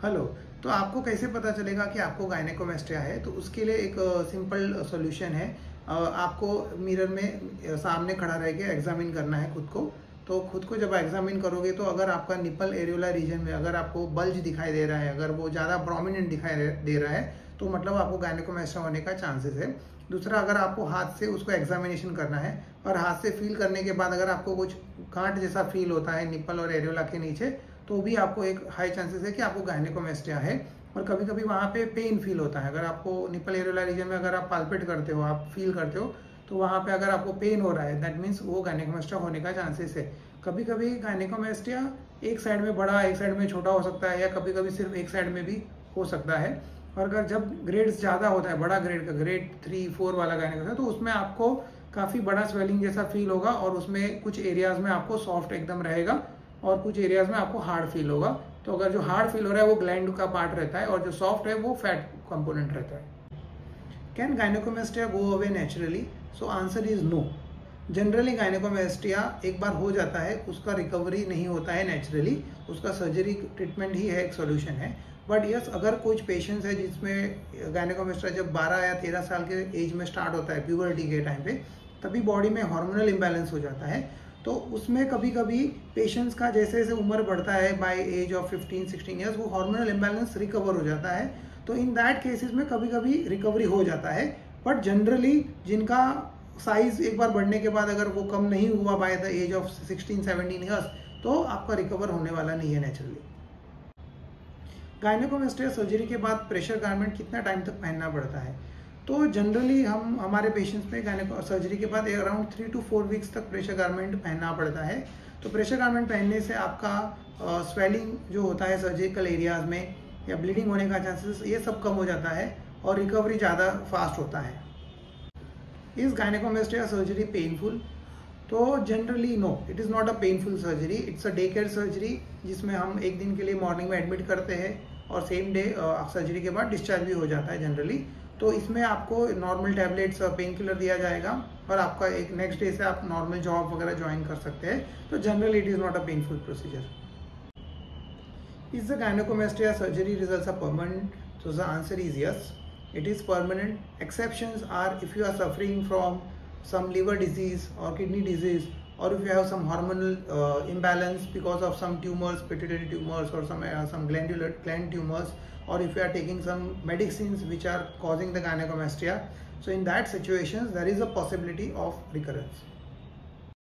Hello. तो आपको कैसे पता चलेगा कि आपको गायनेकोमेस्टिया है? तो उसके लिए एक सिंपल सॉल्यूशन है। आपको मिरर में सामने खड़ा रह के एग्जामिन करना है खुद को। तो खुद को जब एग्जामिन करोगे तो अगर आपका निपल एरियोला रीजन में अगर आपको बल्ज दिखाई दे रहा है, अगर वो ज़्यादा प्रोमिनेंट दिखाई दे रहा है, तो मतलब आपको गायनेकोमेस्टिया होने का चांसेस है। दूसरा, अगर आपको हाथ से उसको एग्जामिनेशन करना है और हाथ से फील करने के बाद अगर आपको कुछ गांठ जैसा फील होता है निपल और एरियोला के नीचे, तो भी आपको एक हाई चांसेस है कि आपको गायनेकोमेस्टिया है। और कभी कभी वहाँ पे पेन फील होता है। अगर आपको निपल एरियोला रीजन में अगर आप पाल्पेट करते हो, आप फील करते हो, तो वहाँ पे अगर आपको पेन हो रहा है, दैट मीन्स वो गायनेकोमेस्टिया होने का चांसेस है। कभी कभी गायनेकोमेस्टिया एक साइड में बड़ा, एक साइड में छोटा हो सकता है, या कभी कभी सिर्फ एक साइड में भी हो सकता है। और अगर जब ग्रेड्स ज़्यादा होता है, बड़ा ग्रेड का, ग्रेड 3-4 वाला गायनेकोमेस्टिया, तो उसमें आपको काफ़ी बड़ा स्वेलिंग जैसा फील होगा और उसमें कुछ एरियाज में आपको सॉफ्ट एकदम रहेगा और कुछ एरियाज में आपको हार्ड फील होगा। तो अगर जो हार्ड फील हो रहा है वो ग्लैंड का पार्ट रहता है और जो सॉफ्ट है वो फैट कंपोनेंट रहता है। Can gynecomastia go away naturally? So answer is no. Generally gynecomastia एक बार हो जाता है, उसका रिकवरी नहीं होता है नेचुरली, उसका सर्जरी ट्रीटमेंट ही है, एक सोल्यूशन है। बट यस, अगर कुछ पेशेंट्स है जिसमें गायनेकोमेस्टिया जब 12 या 13 साल के एज में स्टार्ट होता है, प्यूबर्टी के टाइम पे, तभी बॉडी में हार्मोनल इम्बैलेंस हो जाता है। तो उसमें कभी कभी पेशेंट्स का जैसे जैसे उम्र बढ़ता है, बाय एज ऑफ 15-16 ईयर्स, वो हार्मोनल इम्बैलेंस रिकवर हो जाता है। तो इन दैट केसेस में कभी कभी रिकवरी हो जाता है। बट जनरली जिनका साइज एक बार बढ़ने के बाद अगर वो कम नहीं हुआ by the age of 16-17 years, तो आपका रिकवर होने वाला नहीं है नेचुरली। गायनेकोमेस्टिया सर्जरी के बाद प्रेशर गारमेंट कितना टाइम तक पहनना पड़ता है? तो जनरली हम हमारे पेशेंट्स में गायनेको सर्जरी के बाद अराउंड 3 to 4 वीक्स तक प्रेशर गारमेंट पहनना पड़ता है। तो प्रेशर गारमेंट पहनने से आपका स्वेलिंग जो होता है सर्जिकल एरियाज में या ब्लीडिंग होने का चांसेस, ये सब कम हो जाता है और रिकवरी ज़्यादा फास्ट होता है। Is gynaecomastia surgery painful? तो generally no, it is not a painful surgery. It's a day care surgery, जिसमें हम एक दिन के लिए मॉर्निंग में एडमिट करते हैं और सेम डे सर्जरी के बाद डिस्चार्ज भी हो जाता है जनरली। तो इसमें आपको नॉर्मल टैबलेट्स, पेन किलर दिया जाएगा और आपका एक नेक्स्ट डे से आप नॉर्मल जॉब वगैरह ज्वाइन कर सकते हैं। तो generally it is not a painful procedure. Is the gynecomastia surgery results are permanent? So the answer is yes, it is permanent. Exceptions are if you are suffering from some liver disease or kidney disease, or if you have some hormonal imbalance because of some tumors, pituitary tumors, or some gland tumors, or if you are taking some medicines which are causing the gynecomastia. So in that situations there is a possibility of recurrence.